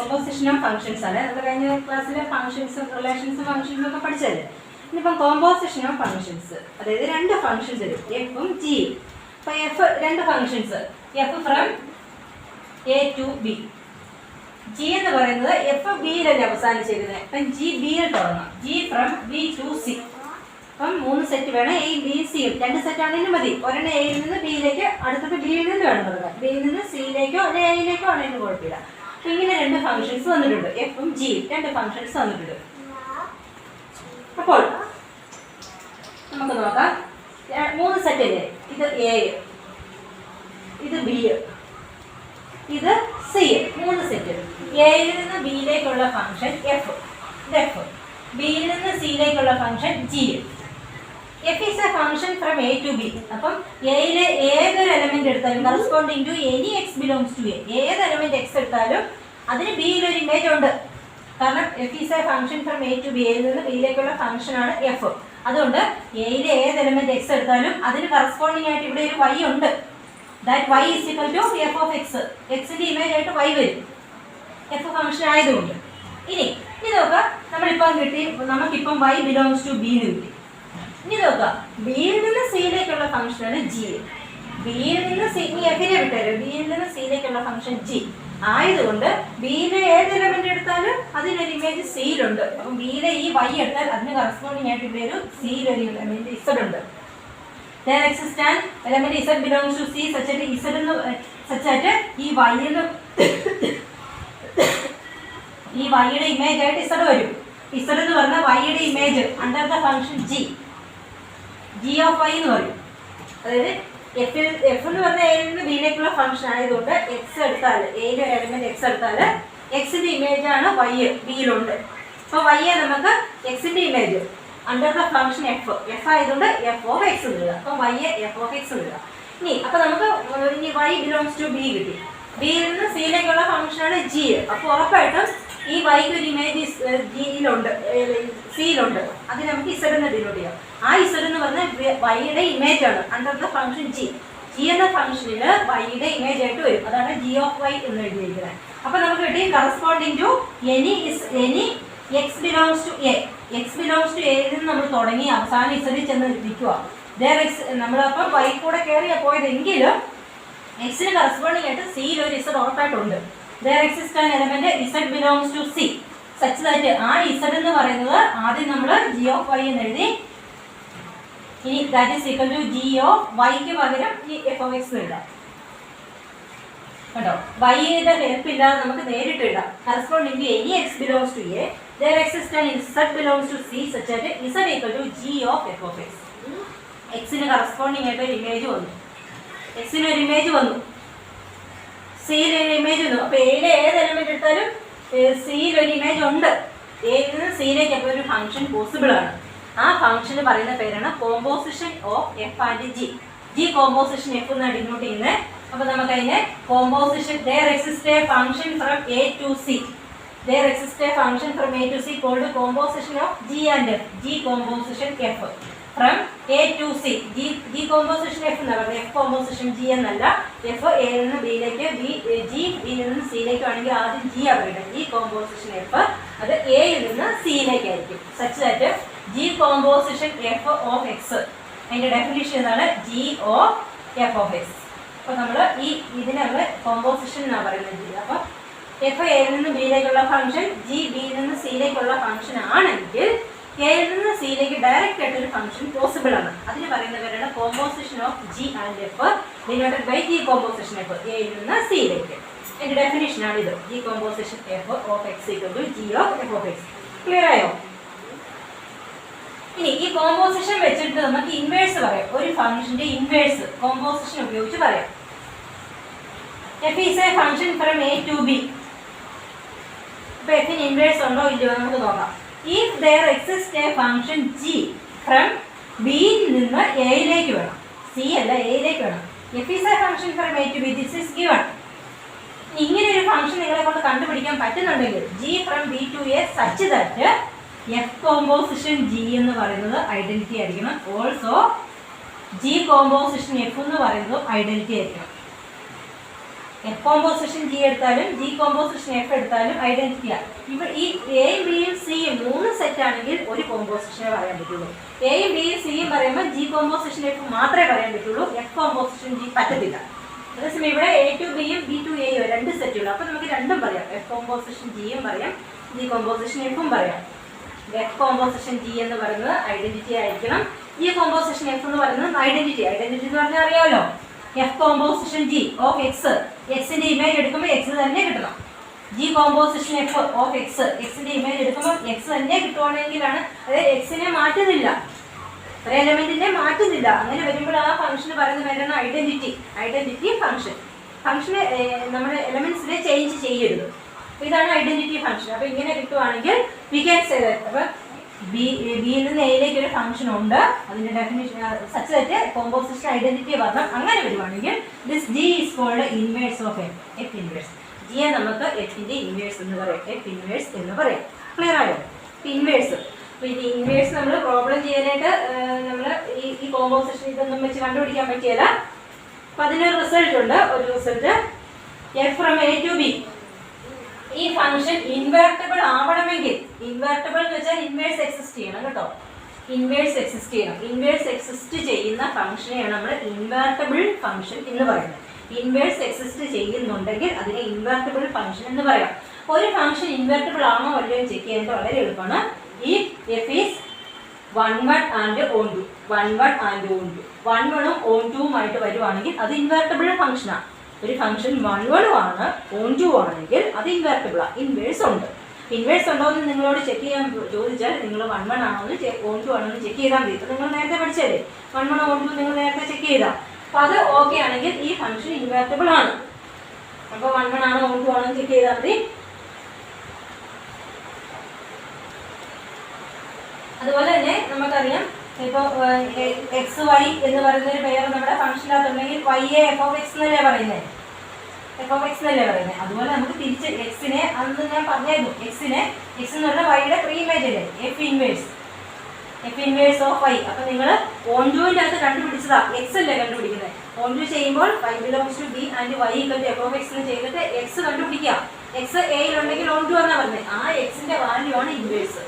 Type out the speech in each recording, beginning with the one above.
Composition of functions ആണ്. നമ്മൾ കഴിഞ്ഞ ക്ലാസ്സിലെ ഫംഗ്ഷൻസും റിലേഷൻസും ഫംഗ്ഷൻസും ഒക്കെ പഠിച്ചല്ലേ. ഇനിയിപ്പം കോമ്പോസിഷൻ ഓഫ് ഫംഗ്ഷൻസ്, അതായത് രണ്ട് ഫംഗ്ഷൻസ് വരും, എഫും ജിയും. അപ്പോൾ എഫ് രണ്ട് functions, F from A to B. G എന്ന് പറയുന്നത് എഫ് ബിയിലല്ലേ അവസാനിച്ചിരുന്നത്. അപ്പം ജി ബിയിൽ തുടങ്ങാം. G from B to C. അപ്പം 3 സെറ്റ് വേണം, എ ബി സിയും. 2 സെറ്റ് ആണെങ്കിലും മതി. ഒരെണ്ണം എയിൽ നിന്ന് ബിയിലേക്ക്, അടുത്തത് ബിയിൽ നിന്ന് വേണം തുടങ്ങാം. ബിയിൽ നിന്ന് സിയിലേക്കോ അല്ലെങ്കിൽ എയിലേക്കോ ആണെങ്കിലും കുഴപ്പമില്ല. അപ്പം ഇങ്ങനെ രണ്ട് ഫംഗ്ഷൻസ് വന്നിട്ടുണ്ട്, എഫും ജിയും രണ്ട് ഫംഗ്ഷൻസ് വന്നിട്ടുണ്ട്. അപ്പോൾ നമുക്ക് നോക്കാം. 3 സെറ്റ് അല്ലേ, ഇത് എ, ഇത് ബി, ഇത് സി. 3 സെറ്റ്. എയിൽ നിന്ന് ബിയിലേക്കുള്ള ഫംഗ്ഷൻ എഫ്, ഇത് എഫ്. ബിയിൽ നിന്ന് സിയിലേക്കുള്ള function G. F is a function from A to B. അപ്പം എയിലെ ഏതൊരു എലമെന്റ് എടുത്താലും corresponding to any X belongs to A, ഏത് എലമെന്റ് എക്സ് എടുത്താലും അതിന് ബിയിലൊരു ഇമേജ് ഉണ്ട്. കാരണം F is a function from A to B, എയിൽ നിന്ന് ബിയിലേക്കുള്ള ഫംഗ്ഷൻ ആണ് എഫ്. അതുകൊണ്ട് എയിലെ ഏത് എലമെന്റ് എക്സ് എടുത്താലും അതിന് കറസ്പോണ്ടിങ് ആയിട്ട് ഇവിടെ ഒരു വൈ ഉണ്ട്. That Y is equal to F of X. എക്സിന്റെ ഇമേജ് ആയിട്ട് വൈ വരും, എഫ് ഫംഗ്ഷൻ ആയതുകൊണ്ട്. ഇനി നോക്കാം, നമ്മളിപ്പം കിട്ടി, നമുക്കിപ്പം വൈ ബിലോങ്സ് ടു ബി എന്ന് കിട്ടി. ഇനി നോക്കാം, ബിയിൽ നിന്ന് സിയിലേക്കുള്ള ഫംഗ്ഷനാണ് ജി. ബിയിൽ നിന്ന് സി, എഫിനെ വിട്ടാലും ബിയിൽ നിന്ന് സിയിലേക്കുള്ള ഫംഗ്ഷൻ ജി ആയതുകൊണ്ട് ബിയിലെ ഏത് എലമെന്റ് എടുത്താലും അതിനൊരു ഇമേജ് സിയിലുണ്ട്. അപ്പം ബിയിലെ ഈ വൈ എടുത്താൽ അതിന് കറസ്പോണ്ടിങ് ആയിട്ട് ഇവിടെ ഒരു സിയിലൊരു എലമെന്റ് ഇസഡ് ഉണ്ട്. There exists an element z belongs to c such that ഈ വൈയുടെ ഇമേജ് ആയിട്ട് ഇസഡ് വരും. ഇസഡ് എന്ന് പറഞ്ഞാൽ വൈയുടെ image under the function G, G of Y എന്ന് പറയും. അതായത് എഫ് എന്ന് പറഞ്ഞാൽ എയിൽ നിന്ന് ബിയിലേക്കുള്ള ഫംഗ്ഷൻ ആയതുകൊണ്ട് എക്സ് എടുത്താൽ, എയിലെ ഒരു എലമെന്റ് എക്സ് എടുത്താൽ എക്സിന്റെ ഇമേജ് ആണ് വൈ ബിയിലുണ്ട്. അപ്പോൾ വൈയെ നമുക്ക് എക്സിന്റെ image under the function F, F ആയതുകൊണ്ട് എഫ് ഓഫ് എക്സ് ഇടുക. അപ്പം വൈയെ എഫ് ഓഫ് എക്സ് ഇടുക. ഇനി അപ്പം നമുക്ക് ഇനി വൈ ബിലോങ്സ് ടു ബി കിട്ടി. ബിയിൽ നിന്ന് സിയിലേക്കുള്ള ഫംഗ്ഷനാണ് ജി. അപ്പോൾ ഉറപ്പായിട്ടും ഈ വൈക്ക് ഒരു ഇമേജ് ജിയിലുണ്ട്, സിയിലുണ്ട്. അത് നമുക്ക് ഇസഡ് എന്ന് ഡിനോട്ട് ചെയ്യാം. ആ ഇസഡ് എന്ന് പറഞ്ഞാൽ വൈയുടെ ഇമേജ് ആണ് under the function G. G എന്ന ഫംഗ്ഷനിൽ വൈയുടെ ഇമേജ് ആയിട്ട് വരും. അതാണ് ജി ഓഫ് വൈ എന്ന് എഴുതിയിരിക്കുന്നത്. അപ്പോൾ നമുക്ക് കിട്ടി corresponding to any X belongs to A. X belongs to എയിൽ നിന്ന് നമ്മൾ തുടങ്ങി അവസാനം ഇസഡിൽ ചെന്ന് നിൽക്കുക. നമ്മളപ്പം വൈ കൂടെ കയറിയാൽ പോയതെങ്കിലും എക്സിന് കറസ്പോണ്ടിങ് ആയിട്ട് സിയിൽ ഒരു Z ഉറപ്പായിട്ടുണ്ട്. There exists an element z belongs to c such that ആ z എന്ന് പറയുന്നത് ആദ്യം നമ്മൾ g of y എന്ന് എഴുതി. ഇനി that is equal to g of y ക്ക് പകരം ഈ f of x എഴുതാം. കേട്ടോ, y യുടെ ഹെൽപ്പ് ഇല്ലാതെ നമുക്ക് നേരിട്ട് എഴുതാം. Corresponding to any x belongs to a, there exists an z belongs to c such that z equal to g of f of x. x ന് കറസ്പോണ്ടിങ് ആയിട്ട് ഒരു ഇമേജ് വന്നു, x ന് ഒരു ഇമേജ് വന്നു, സിയിലൊരു ഇമേജ് വന്നു. അപ്പോൾ എയിലെ ഏത് എലമെന്റ് എടുത്താലും സിയിലൊരു ഇമേജ് ഉണ്ട്. എയിൽ നിന്ന് സിയിലേക്ക് അപ്പോൾ ഒരു ഫംഗ്ഷൻ പോസിബിൾ ആണ്. ആ ഫംഗ്ഷന് പറയുന്ന പേരാണ് composition of F and G. G composition F എന്നാണ് ഡിനോട്ട് ചെയ്യുന്നത്. അപ്പോൾ നമുക്കതിനെ composition there exists a function from a to c. There exists a function from a to c called composition of g and f. G composition f from a to c. g composition f എന്ന് പറയുന്നത് f composition g എന്നല്ല. f എയിൽ നിന്ന് ബിയിലേക്ക്, g ബിയിൽ നിന്ന് സിയിലേക്ക് ആണെങ്കിൽ ആദ്യം g അവരുടെ g composition f അത് എയിൽ നിന്ന് സിയിലേക്കായിരിക്കും. Such that g composition f of x, അതിൻ്റെ ഡെഫിനിഷൻ എന്താണ്? g of f of x. അപ്പോൾ നമ്മൾ ഇതിനുള്ള കോമ്പോസിഷൻ എന്നാണ് പറയുന്നത്. അപ്പോൾ എഫ് എയിൽ നിന്ന് ബിയിലേക്കുള്ള ഫംഗ്ഷൻ ജി ബിയിൽ നിന്ന് സിയിലേക്കുള്ള ഫംഗ്ഷൻ ആണെങ്കിൽ എയിൽ നിന്ന് സിയിലേക്ക് ഡയറക്റ്റ് ആയിട്ടൊരു ഫംഗ്ഷൻ പോസിബിൾ ആണ്. അതിന് പറയുന്ന പേരാണ് composition of G and F denoted by G composition F എയിൽ നിന്ന് സിയിലേക്ക്. അതിൻ്റെ ഡെഫിനിഷനാണ് ഇത്. G composition F of X equal to G of F of X. Clear ആയോ? ഇനി ഈ കോമ്പോസിഷൻ വെച്ചിട്ട് നമുക്ക് ഇൻവേഴ്സ് പറയാം. ഒരു ഫംഗ്ഷന്റെ ഇൻവേഴ്സ് കോമ്പോസിഷൻ ഉപയോഗിച്ച് പറയാം. F is a function from A to B. ഇപ്പൊ എഫിന് ഇൻവേഴ്സ് ഉണ്ടോ ഇല്ലയോ നമുക്ക് നോക്കാം. If there exists a function g from b നിന്ന് എയിലേക്ക് വേണം, സി അല്ല എയിലേക്ക് വേണം. F is a function from a to b. This is given. ഇങ്ങനെ ഒരു ഫംഗ്ഷൻ നിങ്ങളെ കൊണ്ട് കണ്ടുപിടിക്കാൻ പറ്റുന്നുണ്ടെങ്കിൽ g from b to a such that f composition g എന്ന് പറയുന്നത് ഐഡന്റിറ്റി ആയിരിക്കണം. ഓൾസോ g composition f എന്ന് പറയുന്നത് ഐഡന്റിറ്റി ആയിരിക്കണം. എഫ് കോമ്പോസിഷൻ ജി എടുത്താലും ജി കോമ്പോസിഷൻ എഫ് എടുത്താലും ഐഡന്റിറ്റിയാണ്. ഇവിടെ ഈ എയും ബിയും സിയും 3 സെറ്റ് ആണെങ്കിൽ ഒരു കോമ്പോസിഷനെ പറയാൻ പറ്റുള്ളൂ. എയും ബിയും സിയും പറയുമ്പോൾ ജി കോമ്പോസിഷൻ എഫ് മാത്രമേ പറയാൻ പറ്റുള്ളൂ, എഫ് കോമ്പോസിഷൻ ജി പറ്റത്തില്ല. അതേസമയം ഇവിടെ എ ടു ബിയും ബി ടു എയും 2 സെറ്റുള്ളൂ. അപ്പോൾ നമുക്ക് രണ്ടും പറയാം, എഫ് കോമ്പോസിഷൻ ജിയും പറയാം, ജി കോമ്പോസിഷൻ എഫും പറയാം. എഫ് കോമ്പോസിഷൻ ജി എന്ന് പറയുന്നത് ഐഡന്റിറ്റി ആയിരിക്കണം, ജി കോമ്പോസിഷൻ എഫ് എന്ന് പറയുന്നത് ഐഡന്റിറ്റി. ഐഡന്റിറ്റി എന്ന് പറഞ്ഞാൽ അറിയാമല്ലോ, F composition G of X, എക്സിന്റെ ഇമേജ് എടുക്കുമ്പോൾ എക്സ് തന്നെ കിട്ടണം. G composition F of X, എക്സിന്റെ ഇമേജ് എടുക്കുമ്പോൾ എക്സ് തന്നെ കിട്ടുവാണെങ്കിലാണ്, അതായത് എക്സിനെ മാറ്റുന്നില്ല, ഒരു എലമെന്റിനെ മാറ്റുന്നില്ല. അങ്ങനെ വരുമ്പോൾ ആ ഫംഗ്ഷന് പറയുന്ന പേരാണ് ഐഡന്റിറ്റി. Identity function. ഫംഗ്ഷന് നമ്മുടെ എലമെന്റ്സിനെ ചേഞ്ച് ചെയ്യരുത്. ഇതാണ് ഐഡന്റിറ്റി ഫംഗ്ഷൻ. അപ്പൊ ഇങ്ങനെ കിട്ടുവാണെങ്കിൽ വി ക്യാൻ സേ ദാറ്റ് അപ്പൊ ബിയിൽ നിന്ന് എയിലേക്ക് ഒരു ഫംഗ്ഷൻ ഉണ്ട്, അതിന്റെ definition such that composition identity പറഞ്ഞു. അങ്ങനെ വരുവാണെങ്കിൽ this G is called inverse of F. F inverse ജിയെ നമുക്ക് എഫിന്റെ ഇൻവേഴ്സ് എന്ന് പറയാം, എഫ് ഇൻവേഴ്സ് എന്ന് പറയാം. ക്ലിയർ ആയോ? ഇൻവേഴ്സ്. അപ്പൊ ഇത് ഇൻവേഴ്സ് നമ്മൾ പ്രോബ്ലം ചെയ്യാനായിട്ട് നമ്മൾ ഈ കോമ്പോസിഷൻ ഇതൊന്നും വെച്ച് കണ്ടുപിടിക്കാൻ പറ്റിയല്ല. അപ്പൊ അതിനൊരു റിസൾട്ട് ഉണ്ട്. ഒരു result F from A to B. ഈ ഫംഗ്ഷൻ ഇൻവേർട്ടബിൾ ആവണമെങ്കിൽ, ഇൻവേർട്ടബിൾ എന്ന് വെച്ചാൽ ഇൻവേഴ്സ് എക്സിസ്റ്റ് ചെയ്യണം കേട്ടോ, ഇൻവേഴ്സ് എക്സിസ്റ്റ് ചെയ്യണം. ഇൻവേഴ്സ് എക്സിസ്റ്റ് ചെയ്യുന്ന ഫംഗ്ഷനെയാണ് നമ്മൾ ഇൻവേർട്ടബിൾ ഫംഗ്ഷൻ എന്ന് പറയുന്നത്. ഇൻവേഴ്സ് എക്സിസ്റ്റ് ചെയ്യുന്നുണ്ടെങ്കിൽ അതിനെ ഇൻവേർട്ടബിൾ ഫംഗ്ഷൻ എന്ന് പറയാം. ഒരു ഫംഗ്ഷൻ ഇൻവേർട്ടബിൾ ആണോ അല്ലയോ ചെക്ക് ചെയ്യാൻ വളരെ എളുപ്പമാണ്. ഈ F is 1 and on 2, 1 and on 2, 1 on 2 വരുവാണെങ്കിൽ അത് ഇൻവേർട്ടബിൾ ഫംഗ്ഷനാണ്. ഒരു ഫംഗ്ഷൻ 1 ആണ് ഓൺ 2 ആണെങ്കിൽ അത് ഇൻവേർട്ടബിളാണ്. ഇൻവേഴ്സ് ഉണ്ട്. ഇൻവേഴ്സ് ഉണ്ടോ എന്ന് നിങ്ങളോട് ചെക്ക് ചെയ്യാൻ ചോദിച്ചാൽ നിങ്ങൾ 1 ആണോ ഓൺ 2 ആണോ എന്ന് ചെക്ക് ചെയ്താൽ മതി. ഇപ്പം നിങ്ങൾ നേരത്തെ പഠിച്ചല്ലേ, 1 ഓൺ 2 നിങ്ങൾ നേരത്തെ ചെക്ക് ചെയ്താൽ. അപ്പോൾ അത് ഓക്കെ ആണെങ്കിൽ ഈ ഫംഗ്ഷൻ ഇൻവേർട്ടബിൾ ആണ്. അപ്പോൾ 1 ആണോ ഓൺ 2 ആണോ എന്ന് ചെക്ക് ചെയ്താൽ മതി. അതുപോലെ തന്നെ നമുക്കറിയാം, ഇപ്പോൾ എക്സ് വൈ എന്ന് പറയുന്നൊരു പേര് നമ്മുടെ ഫംഗ്ഷനകത്തുണ്ടെങ്കിൽ വൈ എ എഫ് ഓഫ് എക്സ് എന്നല്ലേ പറയുന്നത്, എഫ് ഓഫ് എക്സ് എന്നല്ലേ പറയുന്നത്. അതുപോലെ നമുക്ക് തിരിച്ച് എക്സിനെ, അന്ന് ഞാൻ പറഞ്ഞായിരുന്നു, എക്സിനെ എക്സ് എന്ന് പറഞ്ഞാൽ വൈയുടെ പ്രീ ഇമേജ് അല്ലേ, എഫ് ഇൻവേഴ്സ് ഓഫ് വൈ. അപ്പം നിങ്ങൾ ഓൺ 2ൻ്റെ അകത്ത് കണ്ടുപിടിച്ചതാ, എക്സ് അല്ലേ കണ്ടുപിടിക്കുന്നത്. ഓൺ 2 ചെയ്യുമ്പോൾ Y belongs to B and Y equal to F of X എന്ന് ചെയ്തിട്ട് എക്സ് കണ്ടുപിടിക്കുക. എക്സ് എയിലുണ്ടെങ്കിൽ ഓൺ 2 എന്നാണ് പറഞ്ഞത്. ആ എക്സിന്റെ വാല്യൂ ആണ് ഇൻവേഴ്സ്.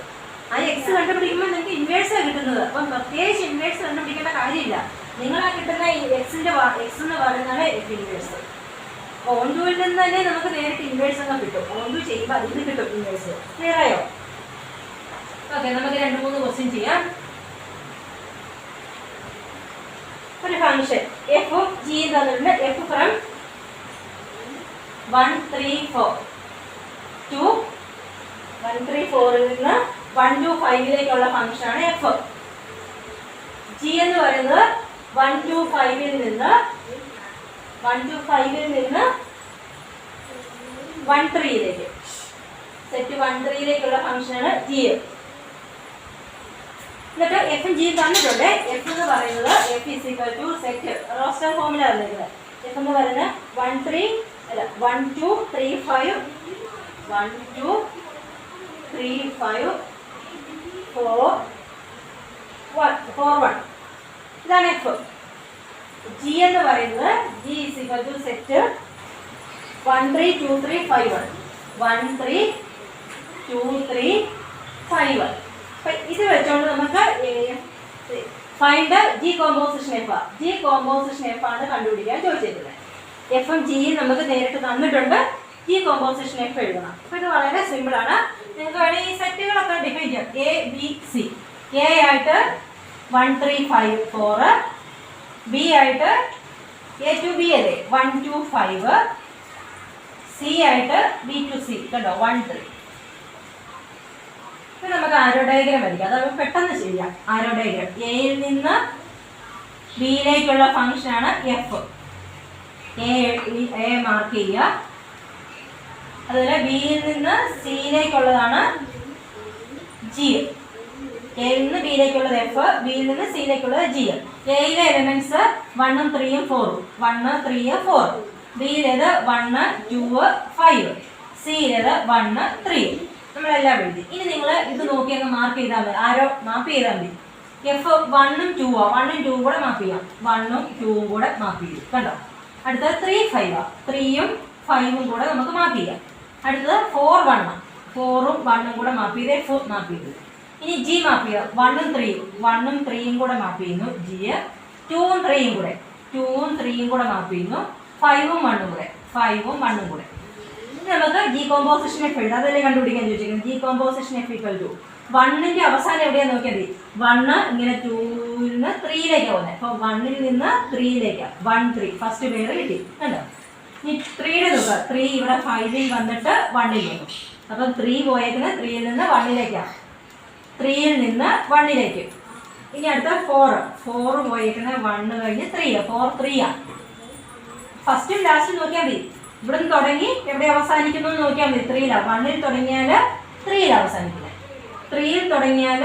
ആ എക്സ് കണ്ടുപിടിക്കുമ്പോൾ നിങ്ങൾക്ക് ഇൻവേഴ്സാണ് കിട്ടുന്നത്. അപ്പം പ്രത്യേകിച്ച് ഇൻവേഴ്സ് കണ്ടുപിടിക്കേണ്ട കാര്യമില്ല. നിങ്ങളാ കിട്ടുന്ന എക്സിന്റെ എക്സ് എന്ന് പറയുന്നതാണ് എഫ് ഇൻവേഴ്സ്. ഓൺ 2ൽ നിന്ന് തന്നെ നമുക്ക് നേരിട്ട് ഇൻവേഴ്സ് ഒക്കെ കിട്ടും. ഓൺ 2 ചെയ്യുമ്പോൾ അതിൽ നിന്ന് കിട്ടും ഇൻവേഴ്സ്. ക്ലിയർ ആയോ? ഓക്കെ, നമുക്ക് 2-3 ക്വസ്റ്റ്യൻ ചെയ്യാം. ഒരു ഫംഗ്ഷൻ എഫ് ജി തന്നിട്ടുണ്ട്. എഫ് ഫ്രം 1 3 4 ടു 1 3 4ൽ നിന്ന് 1 to 5ലേക്കുള്ള ഫംഗ്ഷനാണ് എഫ്. ജി എന്ന് പറയുന്നത് 1 to 5ൽ നിന്ന് 1 3ലേക്ക്, സെറ്റ് 1 3ലേക്കുള്ള ഫംഗ്ഷനാണ് ജി. എന്നിട്ട് എഫും ജിയും തന്നിട്ടുണ്ട്. എഫ് എന്ന് പറയുന്നത് F is equal to set roster ഫോമിൽ തന്നിരിക്കുന്നത്. എഫ് എന്ന് പറയുന്നത് 1 2 3 5 1 2 3 5 4 1 ഇതാണ് എഫ്. ജി എന്ന് പറയുന്നത് G is equal to set 1 3 2 3 5 1 3 2 3 5 1. അപ്പം ഇത് വെച്ചുകൊണ്ട് നമുക്ക് find G composition F. G composition F ആണ് കണ്ടുപിടിക്കാൻ ചോദിച്ചിരിക്കുന്നത്. എഫും ജിയും നമുക്ക് നേരിട്ട് തന്നിട്ടുണ്ട്. ജി കോമ്പോസിഷൻ എഫ് എഴുതണം. അപ്പോൾ ഇത് വളരെ സിമ്പിളാണ്. നിങ്ങൾക്ക് വേണമെങ്കിൽ ഈ സെറ്റുകളൊക്കെ ഡിഫൈൻ ചെയ്യാം. A B C. എ ആയിട്ട് 1 3 5 4, ബി ആയിട്ട് എ ടു ബി അല്ലേ 1 2 5, സി ആയിട്ട് ബി ടു സി കേട്ടോ 1 3. ഇപ്പം നമുക്ക് ആരോ ഡയഗ്രാം വരയ്ക്കാം. അത് പെട്ടെന്ന് ചെയ്യാം. ആരോ ഡയഗ്രാം എയിൽ നിന്ന് ബിയിലേക്കുള്ള ഫംഗ്ഷനാണ് എഫ്. എ മാർക്ക് ചെയ്യുക. അതുപോലെ ബിയിൽ നിന്ന് സിയിലേക്കുള്ളതാണ് ജി. എയിൽ നിന്ന് ബിയിലേക്കുള്ളത് എഫ്, ബിയിൽ നിന്ന് സിയിലേക്കുള്ളത് ജി. എയിലെ എലിമെന്റ്സ് 1 3 4, 1 3 4. ബിയിലേത് 1 2 5, സിയിലേത് 1 3. നമ്മളെല്ലാം എഴുതി. ഇനി നിങ്ങൾ ഇത് നോക്കി അങ്ങ് മാർക്ക് ചെയ്താൽ മതി. ആരോ മാപ്പ് ചെയ്താൽ മതി. എഫ് 1ഉം 2 1ഉം 2ഉം കൂടെ മാപ്പ് ചെയ്യാം. 1ഉം 2ഉം കൂടെ മാപ്പ് ചെയ്യും കണ്ടോ. അടുത്തത് 3 5 3ഉം 5ഉം കൂടെ നമുക്ക് മാപ്പ് ചെയ്യാം. അടുത്തത് 4 1 4ഉം 1ഉം കൂടെ മാപ്പ് ചെയ്ത് F മാപ്പ് ചെയ്തു. ഇനി G മാപ്പ് ചെയ്യാം. 1ഉം 3ഉം കൂടെ മാപ്പ് ചെയ്യുന്നു G. 2ഉം 3ഉം കൂടെ 2ഉം 3ഉം കൂടെ മാപ്പ് ചെയ്യുന്നു 5ഉം 1ഉം കൂടെ 5ഉം 1ഉം കൂടെ. ഇനി നമുക്ക് G കോമ്പോസിഷൻ എഫ് എഴുതാം. അതല്ലേ കണ്ടുപിടിക്കാൻ ചോദിച്ചിരിക്കുന്നത്. G composition F equal to 1ന്റെ അവസാനം എവിടെയാന്ന് നോക്കിയാൽ മതി. 1 ഇങ്ങനെ 2ൽ നിന്ന് 3യിലേക്ക് പോകുന്നത്. അപ്പോൾ 1ൽ നിന്ന് 3യിലേക്ക് 1 3 ഫസ്റ്റ് പേര് കിട്ടി കണ്ടോ. ഇനി 3യുടെ നോക്കുക. 3 ഇവിടെ 5ൽ വന്നിട്ട് 1ൽ വന്നു. അപ്പം 3 പോയേക്കുന്നത് 3യിൽ നിന്ന് 1ലേക്കാണ്. 3യിൽ നിന്ന് 1ലേക്ക്. ഇനി അടുത്ത 4 പോയേക്കുന്നത് 1 കഴിഞ്ഞ് 3 4 3 ഫസ്റ്റും ലാസ്റ്റും നോക്കിയാൽ മതി. ഇവിടെ നിന്ന് തുടങ്ങി എവിടെ അവസാനിക്കുന്നു എന്ന് നോക്കിയാൽ മതി. 3ലാണ്. 1ൽ തുടങ്ങിയാൽ 3യിൽ അവസാനിക്കുന്നത്. 3യിൽ തുടങ്ങിയാൽ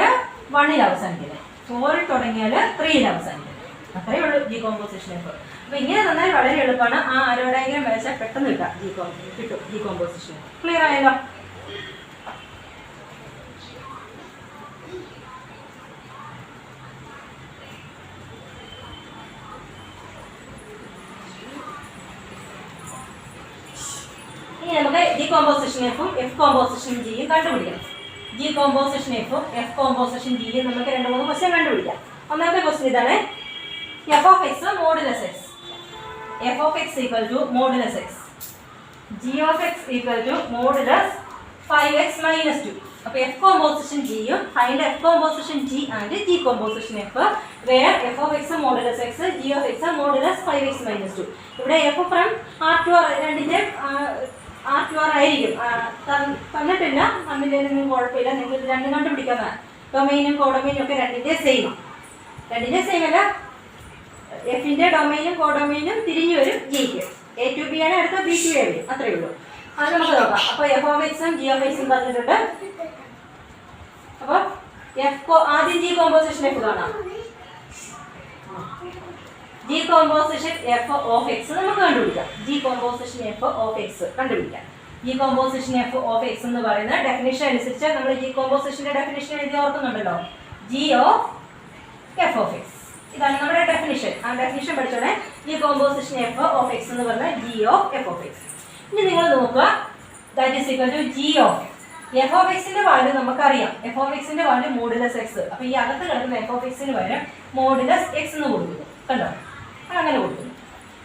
1ൽ അവസാനിക്കുന്നത്. 4ൽ തുടങ്ങിയാൽ 3യിൽ അവസാനിക്കുന്നത്. അത്രയേ ഉള്ളൂ G കോമ്പോസിഷൻ എഫ്. അപ്പോൾ ഇങ്ങനെ തന്നാൽ വളരെ എളുപ്പമാണ്. ആ ആരോ ഡയഗ്രം വരച്ചാൽ പെട്ടെന്ന് കിട്ടാം കിട്ടും G കോമ്പോസിഷൻ. ക്ലിയർ ആയല്ലോ? ഇനി നമുക്ക് G കോമ്പോസിഷൻ എഫും F കോമ്പോസിഷൻ ജിയും കണ്ടുപിടിക്കാം. G കോമ്പോസിഷൻ എഫും F കോമ്പോസിഷൻ ജിയും നമുക്ക് 2-3 ക്വസ്റ്റ്യൻ കണ്ടുപിടിക്കാം. ഒന്നാമത്തെ ക്വസ്റ്റ്യൻ ഇതാണ്. f of x modulus x. f of x equal to modulus x. g of x equal to modulus 5x minus 2. അപ്പോൾ F കോമ്പോസിഷൻ ജിയും find F composition G and G composition F where f of x modulus x, g of x modulus 5x minus 2. ഇവിടെ f from R to R രണ്ടിന്റെ R to R ആയിരിക്കും. തന്നിട്ടില്ല, തന്നില്ലെങ്കിലും കുഴപ്പമില്ല. നിങ്ങൾക്ക് രണ്ടും കണ്ടുപിടിക്കാവുന്നതാണ്. ഡൊമൈനും കോഡൊമൈനും ഒക്കെ രണ്ടിന്റെ സെയിം അല്ല. എഫിന്റെ ഡൊമൈനും കോഡൊമൈനും തിരിഞ്ഞു വരും ജിക്ക്. A to B ആണ്, അടുത്ത B to A വരും. അത്രയേ ഉള്ളൂ. അത് നമുക്ക് നോക്കാം. അപ്പോൾ f of x ഉം g of x ഉം പറഞ്ഞിട്ടുണ്ട്. അപ്പോൾ ആദ്യം G കോമ്പോസിഷൻ എഫ് കാണാം. G composition F of X നമുക്ക് കണ്ടുപിടിക്കാം. G composition F of X കണ്ടുപിടിക്കാം. G composition F of X എന്ന് പറയുന്ന ഡെഫിനിഷൻ അനുസരിച്ച് നമ്മൾ G കോമ്പോസിഷന്റെ ഡെഫിനിഷൻ എഴുതി ഓർക്കുന്നുണ്ടല്ലോ. G of F of X, ഇതാണ് നമ്മുടെ ഡെഫിനിഷൻ. ആ ഡെഫിനിഷൻ പഠിച്ചോളെ. G composition F of X എന്ന് പറഞ്ഞാൽ G of F of X. ഇനി നിങ്ങൾ നോക്കുക, that is equal to G of F of എക്സിന്റെ വാല്യൂ നമുക്കറിയാം. എഫ് ഓഫ് എക്സിന്റെ വാല്യൂ മോഡുലസ് എക്സ്. അപ്പോൾ ഈ അകത്ത് കിടക്കുന്ന എഫ് ഓഫ് എക്സിന് പകരം മോഡുലസ് എക്സ് എന്ന് കൊടുക്കുന്നു. കണ്ടോ, അങ്ങനെ കൊടുക്കുന്നു.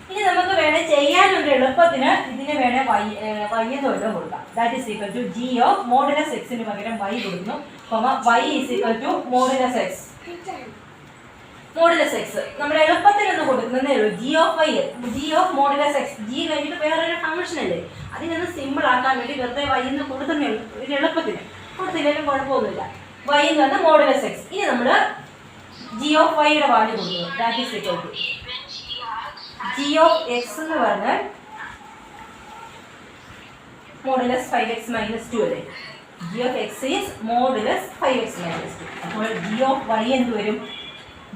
ഇനി നമുക്ക് വേണേൽ ചെയ്യാനൊരു എളുപ്പത്തിന് ഇതിന് വേണേൽ y എന്ന് വല്ലതും കൊടുക്കാം. That is equal to G of modulus എക്സിന് പകരം y കൊടുക്കുന്നു. y is equal to modulus X. Modulus X നമ്മൾ എളുപ്പത്തിനൊന്ന് കൊടുക്കുന്നതേ ഉള്ളൂ. G of y, G of modulus X. G കഴിഞ്ഞിട്ട് വേറൊരു ഫംഗ്ഷൻ അല്ലേ, അതിനൊന്ന് സിമ്പിൾ ആക്കാൻ വേണ്ടി വെറുതെ y എന്ന് കൊടുക്കുന്നേ ഉള്ളൂ. ഒരു എളുപ്പത്തിന് കൊടുത്തില്ലെങ്കിലും കുഴപ്പമൊന്നുമില്ല. y എന്ന് പറഞ്ഞാൽ മോഡുലസ് എക്സ്. ഇനി നമ്മൾ G ഓഫ് വൈയുടെ വാല്യൂ കൊടുക്കുന്നു. That is equal to G of X എന്ന് പറഞ്ഞാൽ മോഡുലസ് 5x minus 2 അല്ലേ. G of X is modulus 5x minus 2. അപ്പോൾ G ഓഫ് y എന്ത് വരും?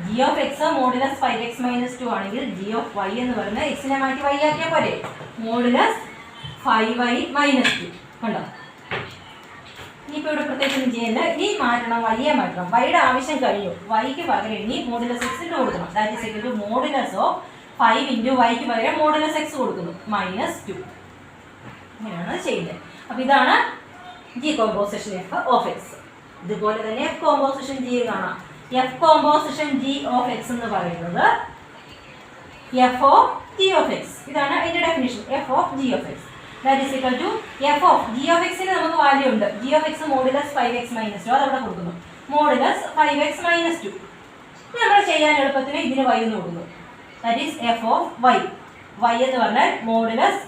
G of X modulus 5x minus 2 ആണെങ്കിൽ G ഓഫ് y എന്ന് പറഞ്ഞാൽ എക്സിനെ മാറ്റി y ആക്കിയാൽ പോരെ. മോഡുലസ് 5y minus 2 കണ്ടോ. ഇനിയിപ്പോൾ ഇവിടെ പ്രത്യേകിച്ച് ചെയ്യേണ്ട, ഇനി മാറ്റണം, വൈയെ മാറ്റണം. വൈയുടെ ആവശ്യം കഴിഞ്ഞു. വൈക്ക് പകരം ഇനി മോഡുലസ് എക്സിൻ്റെ കൊടുക്കണം. That is equal to modulus of 5 into വൈക്ക് പകരം മോഡുലസ് എക്സ് കൊടുക്കുന്നു -2. ഇങ്ങനെയാണ് ചെയ്യുന്നത്. അപ്പോൾ ഇതാണ് G composition F of X. ഇതുപോലെ തന്നെ F കോമ്പോസിഷൻ ജി കാണാം. F composition G of X എന്ന് പറയുന്നത് F of G of X. ഇതാണ് അതിൻ്റെ ഡെഫിനിഷൻ. F of G of X that is equal to F of G of എക്സിന് നമുക്ക് വാല്യൂ ഉണ്ട്. G of X modulus 5x minus 2 അതവിടെ കൊടുക്കുന്നു. Modulus 5x minus 2. നമ്മൾ ചെയ്യാൻ എളുപ്പത്തിന് ഇതിന് y എന്ന് കൊടുക്കുന്നു. That is F of y. y എന്ന് പറഞ്ഞാൽ മോഡുലസ്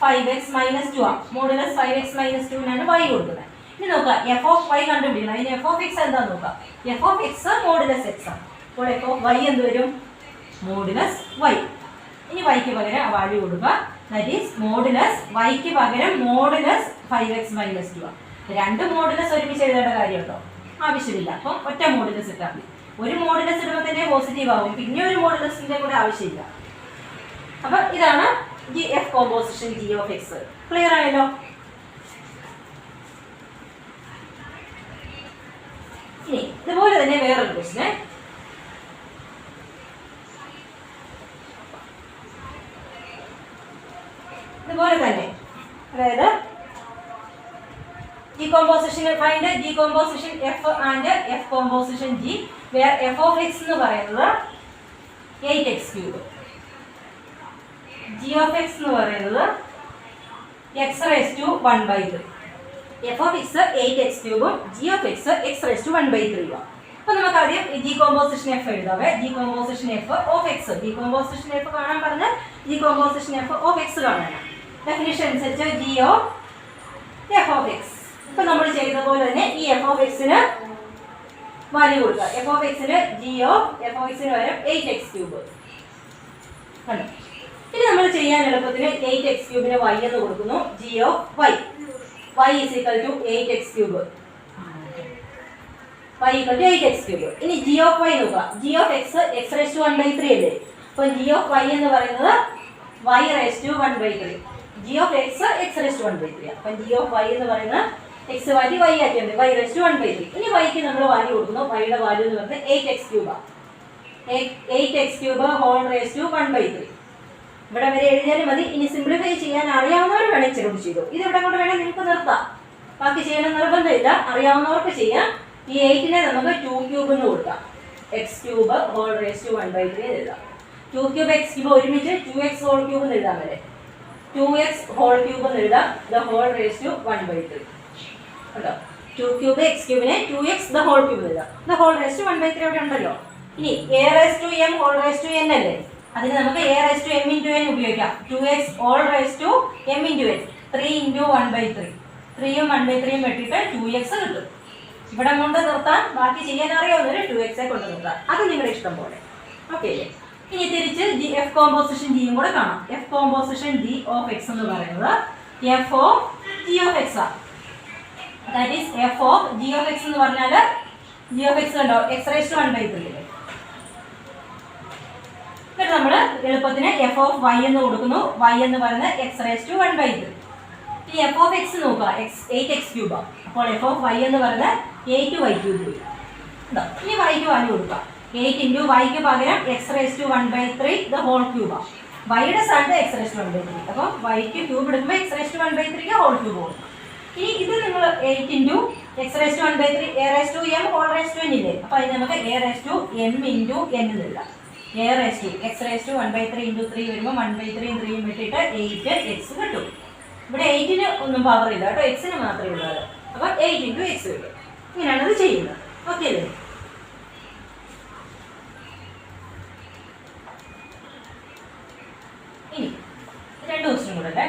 5x minus 2 ആണ്. മോഡുലസ് 5x minus 2നാണ് y കൊടുക്കുന്നത്. ഇനി നോക്കുക, F ഓഫ് y കണ്ടുപിടിക്കണം. അതിന് F ഓഫ് എക്സ് എന്താണെന്ന് നോക്കാം. F of X modulus X ആണ്. അപ്പോൾ F ഓഫ് y എന്ത് വരും? Modulus y. ഇനി വൈക്ക് പകരം ആ വാല്യൂ കൊടുക്കുക. ദാറ്റ് ഈസ് മോഡുലസ് വൈക്ക് പകരം മോഡുലസ് 5x minus 2 ആണ്. രണ്ട് മോഡുലസ് ഒരുമിച്ച് എഴുതേണ്ട കാര്യമുണ്ടോ? ആവശ്യമില്ല. അപ്പം ഒറ്റ മോഡുലസ് ഇട്ടാൽ മതി. ഒരു മോഡുലസ് ഇടുമ്പോൾ തന്നെ പോസിറ്റീവ് ആവും. പിന്നെ ഒരു മോഡുലസിൻ്റെ കൂടെ ആവശ്യമില്ല. അപ്പം ഇതാണ് F composition G of X. Clear ആയല്ലോ? ഇനി ഇതുപോലെ തന്നെ വേറൊരു ക്വസ്റ്റ്യൻ. ഇതുപോലെ തന്നെ അതായത് decomposition find decomposition f and f composition g where f of x എന്ന് പറയുന്നത് 8x cube, g of x എന്ന് പറയുന്നത് x raised to 1/3. f of x 8x cube ഉം g of x x raised to 1/3 ഉം. അപ്പോൾ നമുക്ക് ആദ്യം decomposition f എഴുതാവേ. decomposition f of x, decomposition f കാണാൻ പറഞ്ഞാൽ decomposition f of x കാണണം. ഡെഫിനിഷൻ അനുസരിച്ച് g of f of x. ഇപ്പൊ നമ്മൾ ചെയ്ത പോലെ തന്നെ ഈ f of x ന് വാല്യൂ കൊടുക്കുക. f of x ന് g of f of x ന് പകരം 8x cube കണ്ടോ. ഇനി നമ്മൾ ചെയ്യാൻ എളുപ്പത്തിന് 8x cube ന് y എന്ന് കൊടുക്കുന്നു. g of y is equal to 8x cube, y equal to 8x cube. ഇനി g of y നോക്കുക. g of x x raised to 1/3 അല്ലേ. അപ്പോൾ g of y എന്ന് പറയുന്നത് y raised to 1/3. g of x x raised to 1/3. അപ്പോൾ g of y എന്ന് പറയുന്നത് x value y ആക്കിയുണ്ട്, y raised to 1/3. ഇനി y ക്ക് നമ്മൾ വാല്യൂ കൊടുക്കുന്നു. y യുടെ വാല്യൂ എന്ന് പറയുന്നത് 8x cube ആണ്. 8x cube whole raised to 1/3. ഇവിടെ വരെ എഴുതിയാലും മതി. ഇനി സിംപ്ലിഫൈ ചെയ്യാൻ അറിയാവുന്നവർ വേണമെങ്കിൽ ചെറുത് ചെയ്തു. ഇത് ഇവിടെ കൊണ്ട് വേണമെങ്കിൽ നിങ്ങൾക്ക് നിർത്താം, ബാക്കി ചെയ്യണം നിർബന്ധമില്ല, അറിയാവുന്നവർക്ക് ചെയ്യാം. ഈ 8നെ നമുക്ക് 2 ക്യൂബ് എന്ന് കൊടുക്കാം. x cube whole raise to 1/3 എഴുതാം. 2 ക്യൂബ് x ക്യൂബ് ഒരുമിച്ച് 2x ഹോൾ ക്യൂബ് എന്ന് എഴുതാൻ വരെ 2x ഹോൾ ക്യൂബ് എന്ന് എഴുതാം. ദ ഹോൾ റേസ് ടു 1/3 കേട്ടോ. 2 ക്യൂബ് x ക്യൂബിനെ 2x ദ ഹോൾ ക്യൂബ് എഴുതാം. ദ ഹോൾ റേസ് ടു 1/3 അവിടെ ഉണ്ടല്ലോ. ഇനി a raise to m whole raise to n അല്ലേ, അതിന് നമുക്ക് a raise to m into n ഉപയോഗിക്കാം. 2x whole raise to m into n 3 into 1/3. 3ഉം 1/3ഉം വെട്ടിയിട്ട് 2x കിട്ടും. ഇവിടെ കൊണ്ട് നിർത്താൻ, ബാക്കി ചെയ്യാൻ അറിയാവുന്നവര് 2x കൊണ്ട് നിർത്താം. അത് നിങ്ങളുടെ ഇഷ്ടം പോലെ. ഓക്കെ അല്ലേ. ഇനി തിരിച്ച് f കോമ്പോസിഷൻ g യും കൂടെ കാണാം. f composition g of x എന്ന് പറയുന്നത് f of g of x ആണ്. That is f of g of x എന്ന് പറഞ്ഞാൽ g ഓഫ് x കണ്ടോ x റേസ് ടു 1/3. എന്നിട്ട് നമ്മൾ എളുപ്പത്തിന് f ഓഫ് y എന്ന് കൊടുക്കുന്നു. y എന്ന് പറയുന്നത് x റേസ് ടു 1/3. ഈ f ഓഫ് x നോക്കുക, 8x ക്യൂബ് ആണ്. അപ്പോൾ f ഓഫ് y എന്ന് പറയുന്നത് 8y ക്യൂബ് വരും. ഇനി y ക്ക് വാല്യൂ കൊടുക്കുക. 8 ഇൻറ്റു വൈക്ക് പകരം x raise to 1/3 the whole cube ആണ്. വൈയുടെ സ്ഥാനത്ത് x റേസ് ടു 1/3. അപ്പോൾ വൈക്ക് ക്യൂബ് എടുക്കുമ്പോൾ x raise to 1/3 whole cube പോകും. ഇനി ഇത് നിങ്ങൾ 8 into x raise to 1/3 a raise to m whole raise to n ഇല്ലേ. അപ്പോൾ അതിന് നമുക്ക് a raise to m into n എന്നില്ല. a raise to x raise to 1/3 into 3 വരുമ്പോൾ 1/3 ഉം 3ഉം വിട്ടിട്ട് 8x കിട്ടും. ഇവിടെ 8ന് ഒന്നും പവർ ഇല്ല കേട്ടോ, എക്സിന് മാത്രമേ ഉള്ളൂ. അപ്പോൾ 8 ഇൻറ്റു x കിട്ടും. ഇങ്ങനെയാണ് അത് ചെയ്യുന്നത്. ഓക്കെ അല്ലേ. ഇനി 2 ക്വസ്റ്റ്യൻ കൂടെ അല്ലേ.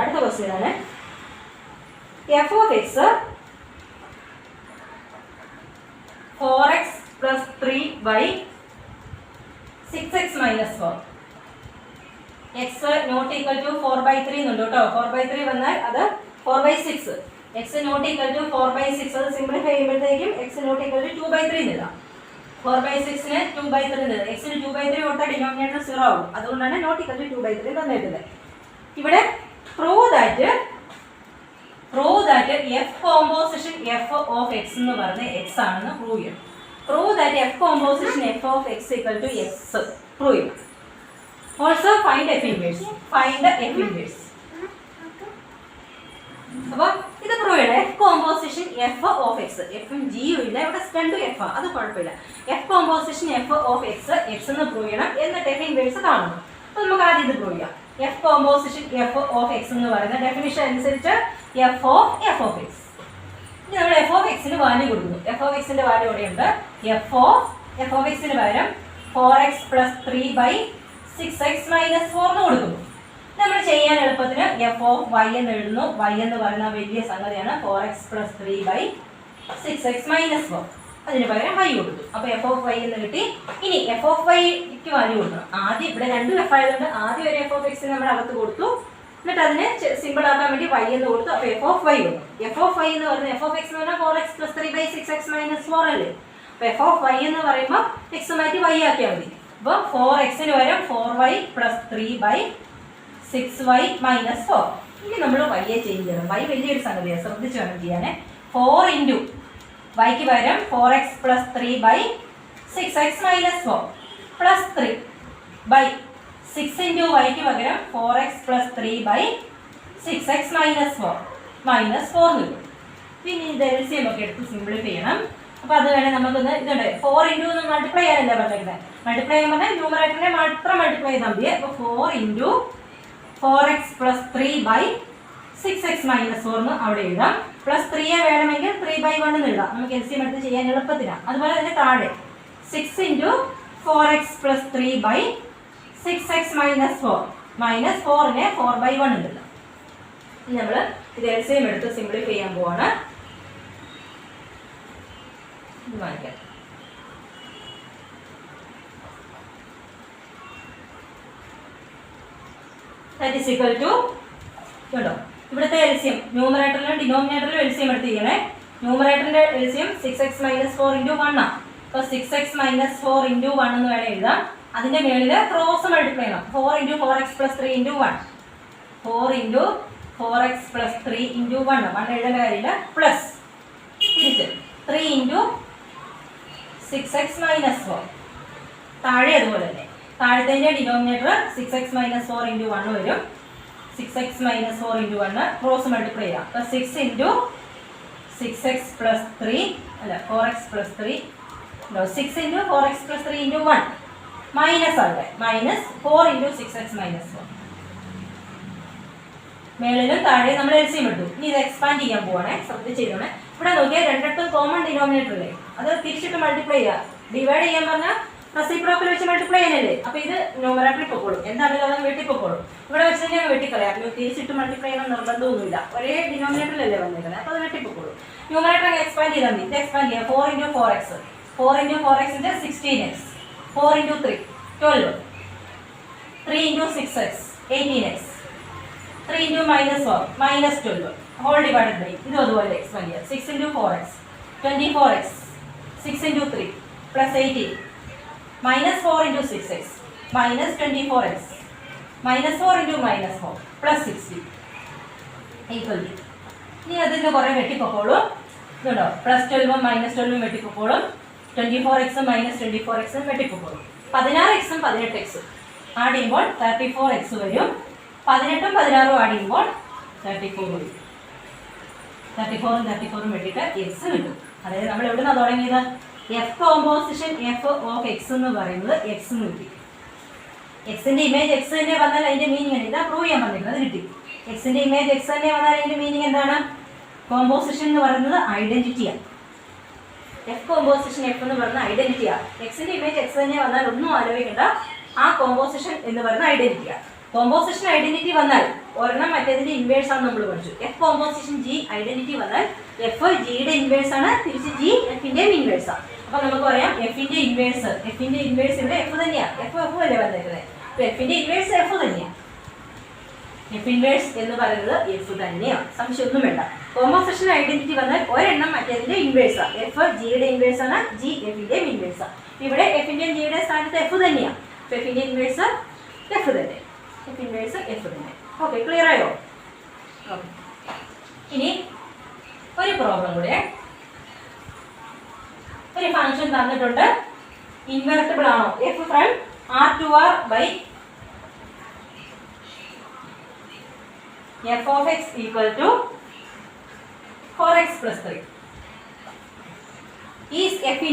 അടുത്ത ക്വസ്റ്റ്യൻ ആണ് f of x 4x plus 3y 6x minus 4. x not equal to 4/3 എന്നുണ്ട് കേട്ടോ. 4/3 വന്നാൽ അത് 4/6. x not equal to 4/6 അത് സിംപ്ലിഫൈ ചെയ്യുമ്പോഴത്തേക്കും x not equal to 2/3 എഴുതാം. 4/6ന് 2/3 എഴുതാം. x ന് 2/3 കൊടുത്താൽ ഡിനോമിനേറ്റർ 0 ആവും. അതുകൊണ്ടാണ് not equal to 2/3 തന്നിട്ടുള്ളത്. ഇവിടെ prove that f composition f of x എന്ന് പറഞ്ഞ x ആണെന്ന് പ്രൂവ് ചെയ്യണം. prove that f composition f of x equal to x prove ചെയ്യണം. also find f inverse. find f inverse. അപ്പോൾ ഇത് പ്രൂവ് ചെയ്യണം. f composition f of x, f ഉം g ഉം ഇല്ല, ഇവിടെ രണ്ടും f ആണ്, അത് കുഴപ്പമില്ല. f composition f of x എന്ന് പ്രൂവ് ചെയ്യണം. എന്നിട്ട് f inverse കാണുന്നു. അപ്പോൾ നമുക്ക് ആദ്യം ഇത് പ്രൂവ് ചെയ്യാം. f composition f of x എന്ന് പറയുന്ന ഡെഫിനിഷൻ അനുസരിച്ച് f of x. ഇനി നമ്മൾ f of x ന് വാല്യൂ കൊടുക്കുന്നു. f of x ന്റെ വാല്യൂ ഇവിടെയുണ്ട്. f of x ന് പകരം 4x plus 3/6x minus 4 എന്ന് കൊടുക്കുന്നു. നമ്മൾ ചെയ്യാൻ എളുപ്പത്തിന് f of y എന്ന് എഴുതുന്നു. y എന്ന് പറയുന്ന വലിയ സംഗതിയാണ്. 4x plus 3/6x minus 4. അതിന് പകരം y കൊടുത്തു. അപ്പോൾ f of y എന്ന് കിട്ടി. ഇനി f of y-ക്ക് വാല്യൂ കൊടുക്കണം. ആദ്യം ഇവിടെ 2 f ആയതുകൊണ്ട് ആദ്യം ഒരു f of x നമ്മൾ അകത്ത് കൊടുത്തു. എന്നിട്ട് അതിനെ സിമ്പിൾ ആക്കാൻ വേണ്ടി y എന്ന് കൊടുത്തു. അപ്പോൾ f of y വന്നു. f of y എന്ന് പറയുന്നത് f of x എന്ന് പറഞ്ഞാൽ 4x plus 3/6x minus 4 അല്ലേ. അപ്പോൾ f of y എന്ന് പറയുമ്പോൾ x മാറ്റി y ആക്കിയാൽ മതി. അപ്പോൾ 4x-ന് പകരം 4y plus 3/6y minus 4. ഇനി നമ്മൾ y-യെ ചേഞ്ച് ചെയ്യണം. y വലിയൊരു സംഗതിയാണ്, ശ്രദ്ധിച്ച് വേണം ചെയ്യാൻ. 4 ഇൻറ്റു y-ക്ക് പകരം 4x plus 3/6x minus 4 plus 3. By 6 into വൈക്ക് പകരം 4x plus 3 by 6x minus 4 minus 4 എന്ന് കിട്ടും. പിന്നെ ഇത് LCM ഒക്കെ എടുത്ത് സിംപ്ലിഫൈ ചെയ്യണം. അപ്പോൾ അത് വേണേൽ നമുക്കൊന്ന് ഇതുണ്ട് 4 ഇൻറ്റു ഒന്ന് മൾട്ടിപ്ലൈ ചെയ്യാനല്ലേ പറഞ്ഞിരിക്കുന്നത്. മൾട്ടിപ്ലൈ ചെയ്യാൻ പറഞ്ഞാൽ ന്യൂമറേറ്ററിനെ മാത്രം മൾട്ടിപ്ലൈ ചെയ്താൽ മതി. അപ്പോൾ 4 into 4x plus 3 by 6x minus 4 എന്ന് അവിടെ എഴുതാം. പ്ലസ് 3 വേണമെങ്കിൽ 3/1 എന്ന് എഴുതാം. നമുക്ക് LCM എടുത്ത് ചെയ്യാൻ എളുപ്പത്തിനാണ്. അതുപോലെ തന്നെ താഴെ 6 into 4x plus 3 by 6x minus 4 minus 4നെ 4/1 എന്ന് എഴുതാം. ഇനി നമ്മൾ ഇത് LCM എടുത്ത് സിംപ്ലിഫൈ ചെയ്യാൻ പോവാണ്. വായിക്കാം. That is equal to കേട്ടോ ഇവിടുത്തെ LCM ന്യൂമറേറ്ററിലും ഡിനോമിനേറ്ററിലും LCM എടുത്ത് ചെയ്യണേ. ന്യൂമറേറ്ററിന്റെ LCM 6x മൈനസ് 4 ഇൻറ്റു 1 ആണ്. അപ്പോൾ 6x മൈനസ് 4 ഇൻറ്റു 1 എന്ന് വേണേൽ എഴുതാം. അതിന്റെ മേളിൽ ക്രോസ് മൾട്ടിപ്ലൈ ചെയ്യണം. 4 into 4x plus 3 into 1 4 into 4x plus 3 into 1 എഴുതേണ്ട കാര്യമില്ല. പ്ലസ് തിരിച്ച് 3 ഇൻറ്റു 6x മൈനസ് 4 താഴെ അതുപോലെ തന്നെ താഴത്തെ ഡിനോമിനേറ്റർ 6x മൈനസ് 4 ഇൻറ്റു 1 വരും. 6x minus 4 into 1 cross multiply ചെയ്യാം. അപ്പോൾ 6 ഇൻറ്റു 6x പ്ലസ് 3 അല്ല 4x plus 3 6 into 4x plus 3 into 1 minus ആകട്ടെ മൈനസ് 4 ഇൻറ്റു 6x മൈനസ് 4 മേളിലും താഴെ നമ്മൾ LCM എടുത്തു. ഇനി ഇത് എക്സ്പാൻഡ് ചെയ്യാൻ പോവാണേ. ശ്രദ്ധിച്ച് ചെയ്തോണേ. ഇവിടെ നോക്കിയാൽ രണ്ടിടത്തും കോമൺ ഡിനോമിനേറ്റർ അല്ലേ, അത് തിരിച്ചിട്ട് മൾട്ടിപ്ലൈ ചെയ്യുക. ഡിവൈഡ് ചെയ്യാൻ പറഞ്ഞാൽ റെസിപ്രോക്കൽ വെച്ച് മൾട്ടിപ്ലൈ ചെയ്യാനല്ലേ. അപ്പോൾ ഇത് ന്യൂമറേറ്ററിൽ പൊക്കോളും, എന്താണെങ്കിലും അത് വെട്ടിപ്പൊക്കോളും. ഇവിടെ വെച്ച് ഞാൻ വെട്ടിക്കളയാം. തിരിച്ചിട്ട് മൾട്ടിപ്ലൈ ചെയ്യണം നിർബന്ധമൊന്നുമില്ല, ഒരേ ഡിനോമിനേറ്ററിലല്ലേ വന്നേക്കുന്നത്. അപ്പോൾ അത് വെട്ടിപ്പൊക്കോളും. ന്യൂമറേറ്റർ എക്സ്പാൻഡ് ചെയ്താൽ മതി. ഇത് എക്സ്പാൻഡ് ചെയ്യാം. 4 into 4x 4 into 4x 16x 4 into 3 12 3 into 6x 18x 3 into minus 4 minus 12 whole divided by ഇതും അതുപോലെ എക്സ്പാൻഡ് ചെയ്യാം. 6 into 4x 24x 6 into 3 plus 18 minus 4 into 6x minus 24x minus 4 into minus 4 plus 60 equal to ഇനി അതിൻ്റെ കുറേ വെട്ടിപ്പൊക്കോളും. ഇതുണ്ടോ plus 12 minus 12 വെട്ടിപ്പൊക്കോളും. 24x minus 24x വെട്ടിപ്പൊക്കോളും. 16x 18x ആഡ് ചെയ്യുമ്പോൾ 34x വരും. 18 16 ആഡ് ചെയ്യുമ്പോൾ 34 വരും. 34 വെട്ടിയിട്ട് x കിട്ടും. അതായത് നമ്മൾ എവിടെ നിന്നാണ് തുടങ്ങിയത്? F composition F of x എന്ന് പറയുന്നത് x എന്ന് കിട്ടി. എക്സിന്റെ ഇമേജ് x തന്നെ വന്നാൽ അതിന്റെ മീനിങ് ആണ്. ഇതാ പ്രൂവ് ചെയ്യാൻ പറഞ്ഞിരിക്കുന്നത്. അത് കിട്ടി. എക്സിന്റെ ഇമേജ് x തന്നെ വന്നാൽ അതിന്റെ മീനിങ് എന്താണ്? കോമ്പോസിഷൻ എന്ന് പറയുന്നത് ഐഡന്റിറ്റിയാണ്. എഫ് കോമ്പോസിഷൻ എഫ് എന്ന് പറയുന്ന ഐഡന്റിറ്റിയാണ്. എക്സിന്റെ ഇമേജ് x തന്നെ വന്നാൽ ഒന്നും ആലോചിക്കേണ്ട, ആ കോമ്പോസിഷൻ എന്ന് പറയുന്ന ഐഡന്റിറ്റിയാണ്. കോമ്പോസിഷൻ ഐഡന്റിറ്റി വന്നാൽ ഒരെണ്ണം മറ്റേതിന്റെ ഇൻവേഴ്സ് ആണ് നമ്മൾ പഠിച്ചു. എഫ് കോമ്പോസിഷൻ ജി ഐഡന്റിറ്റി വന്നാൽ എഫ് ജിയുടെ ഇൻവേഴ്സ് ആണ്, തിരിച്ച് ജി എഫിന്റെയും ഇൻവേഴ്സ് ആണ്. അപ്പൊ നമുക്ക് പറയാം എഫിന്റെ ഇൻവേഴ്സിന്റെ എഫ് തന്നെയാണ്. എഫ് അല്ലേ വന്നേക്കുന്നത്. അപ്പൊ എഫിന്റെ ഇൻവേഴ്സ് എഫ് തന്നെയാണ്. എഫ് ഇൻവേഴ്സ് എന്ന് പറയുന്നത് എഫ് തന്നെയാണ്, സംശയമൊന്നും വേണ്ട. കോമ്പോസിഷൻ ഐഡന്റിറ്റി വന്നാൽ ഒരെണ്ണം മറ്റേതിന്റെ ഇൻവേഴ്സ് ആണ്. എഫ് ജിയുടെ ഇൻവേഴ്സ് ആണ്, ജി എഫിന്റെയും ഇൻവേഴ്സ് ആണ്. ഇവിടെ എഫിന്റെയും ജിയുടെ സ്ഥാനത്ത് എഫ് തന്നെയാണ്. എഫിന്റെ ഇൻവേഴ്സ് എഫ് തന്നെ. ഓക്കെ, ക്ലിയർ ആയോ? ഓക്കെ, ഇനി ഒരു പ്രോബ്ലം കൂടെ. ഒരു ഫംഗ്ഷൻ തന്നിട്ടുണ്ട്. ഇൻവെർട്ടിബിൾ ആണോ? F from R to R by f of X equal to 4x plus 3. Is f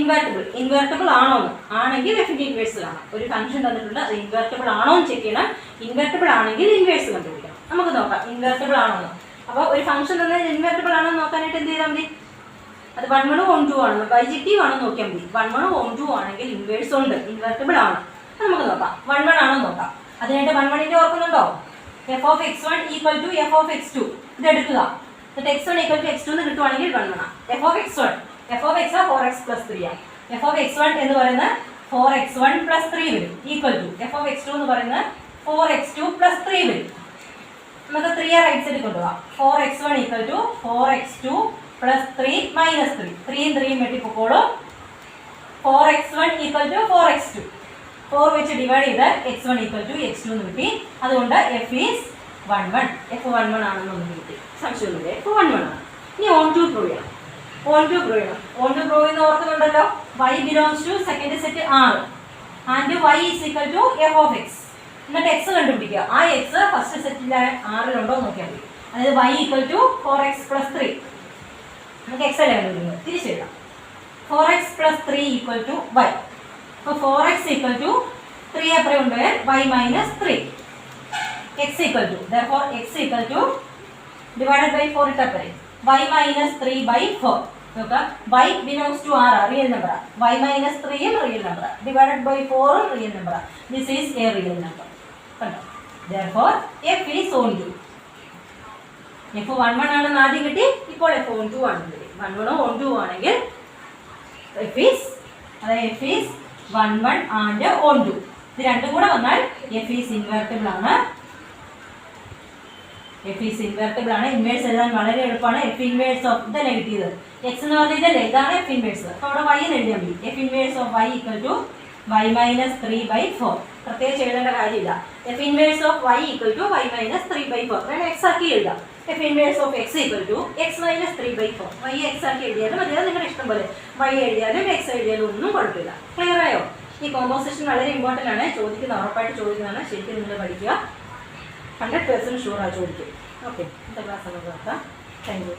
invertible ആണോ? ആണെങ്കിൽ എഫിന്റെ ഇൻവേഴ്സ് കാണാം. ഒരു ഫംഗ്ഷൻ തന്നിട്ടുണ്ട്, അത് ഇൻവെർട്ടിബിൾ ആണോ എന്ന് ചെക്ക് ചെയ്യണം. ഇൻവെർട്ടിബിൾ ആണെങ്കിൽ ഇൻവേഴ്സ് കണ്ടുപിടിക്കണം. നമുക്ക് നോക്കാം ഇൻവെർട്ടിബിൾ ആണോ എന്ന്. അപ്പോൾ ഒരു ഫംഗ്ഷൻ തന്നാൽ ഇൻവെർട്ടിബിൾ ആണോ എന്ന് നോക്കാനായിട്ട് എന്ത് ചെയ്താൽ മതി? അത് 1 1 1 2 ആണോ, ബൈജക്റ്റീവ് ആണോ നോക്കിയാൽ മതി. 1 1 1 2 ആണെങ്കിൽ ഇൻവേഴ്സ് ഉണ്ട്, ഇൻവെർട്ടിബിൾ ആണ്. നമുക്ക് നോക്കാം 1 1 ആണോ നോക്കാം. അതിനായിട്ട് 1 1ന്റെ ഓർക്കുന്നുണ്ടോ? F of x1 equal to F of x2 ഇത് എടുക്കുക. എന്നിട്ട് x1 ഈക്വൽ ടു x2 എന്ന് കിട്ടുവാണെങ്കിൽ 1 1 ആണ്. F of x1 F of x 4x plus 3 ആണ്. എഫ് ഓഫ് x1 എന്ന് പറയുന്നത് 4x1 പ്ലസ് 3 വരും equal to F of x2 എന്ന് പറയുന്നത് 4x2 പ്ലസ് 3 വരും. നമുക്ക് 3 റൈറ്റ് സൈഡിൽ കൊണ്ടുപോകാം. 4x1 equal to 4x2 plus 3 minus 3 3യും 3യും വെട്ടിപ്പോക്കോളും. 4x1 ഈക്വൽ ടു 4x2 4 വെച്ച് ഡിവൈഡ് ചെയ്താൽ x1 ഈക്വൽ ടു x2 എന്ന് കിട്ടി. അതുകൊണ്ട് എഫ് ഈസ് 1 1. എഫ് 1 1 ആണെന്ന് നമുക്ക് കിട്ടി, സംശയമൊന്നുമില്ല. എഫ് 1 1 ആണ്. ഇനി ഓൺ ടു പ്രൂവ് ചെയ്യണം. ഓൺ ടു പ്രൂവ് ചെയ്യുന്ന ഓർക്കുന്നുണ്ടല്ലോ. y belongs to second set R. And y is equal to f of x. എന്നിട്ട് എക്സ് കണ്ടുപിടിക്കുക. ആ എക്സ് ഫസ്റ്റ് സെറ്റിൽ ആറിലുണ്ടോ നോക്കിയാൽ മതി. അതായത് y equal to 4x plus 3. നമുക്ക് എക്സ് അല്ലേ കണ്ടുപിടിക്കുന്നത്, തിരിച്ചെഴുതാം. 4x plus 3 equal to y. അപ്പോൾ 4x ഈക്വൽ ടു 3 അപ്പുറം കൊണ്ടുപോയാൽ y minus 3. x equal to therefore x equal to divided by 4 ഇട്ടപ്പുറം y മൈനസ് 3 ബൈ 4. നോക്കാം, y belongs to r, real number. y minus 3 real number, divided by 4 real number. This is a real number. കണ്ടോ, therefore f is on 2. f 1 1 ആണെന്ന് ആദ്യം കിട്ടി, ഇപ്പോൾ f on 2 ആണെന്ന് കിട്ടി. 1 1 on 2 ആണെങ്കിൽ f is 1 1 and on 2. ഇത് രണ്ടും കൂടെ വന്നാൽ f is ഇൻവെർട്ടിബിൾ ആണ്. f is ഇൻവെർട്ടിബിൾ ആണ്. ഇൻവേഴ്സ് എഴുതാൻ വളരെ എളുപ്പമാണ്. f ഇൻവേഴ്സ് ഓഫ് ഇതല്ലേ കിട്ടിയത്, x എന്ന് പറഞ്ഞാൽ ഇതല്ലേ, ഇതാണ് f ഇൻവേഴ്സ്. അപ്പോൾ അവിടെ y എന്ന് എഴുതിയാൽ മതി. f inverse of y equal to y minus 3 by 4. പ്രത്യേകിച്ച് എഴുതേണ്ട കാര്യമില്ല. f inverse of y equal to y minus 3 by 4. വേണം x ആക്കി എഴുതാം. f inverse of x equal to x minus 3 by 4. y x ആക്കി എഴുതിയാലും മതി, അത് നിങ്ങളുടെ ഇഷ്ടം പോലെ. y എഴുതിയാലും x എഴുതിയാലും ഒന്നും കുഴപ്പമില്ല. ക്ലിയർ ആയോ? ഈ കോമ്പോസിഷൻ വളരെ ഇമ്പോർട്ടൻ്റ് ആണ്. ഉറപ്പായിട്ട് ചോദിക്കുന്നതാണ്. ശരിക്കും നിങ്ങൾ പഠിക്കുക. 100% ഷുവറാണ് ചോദിക്കും. ഓക്കെ, ഇന്നത്തെ ക്ലാസ് നമുക്ക് നോക്കാം. Thank you.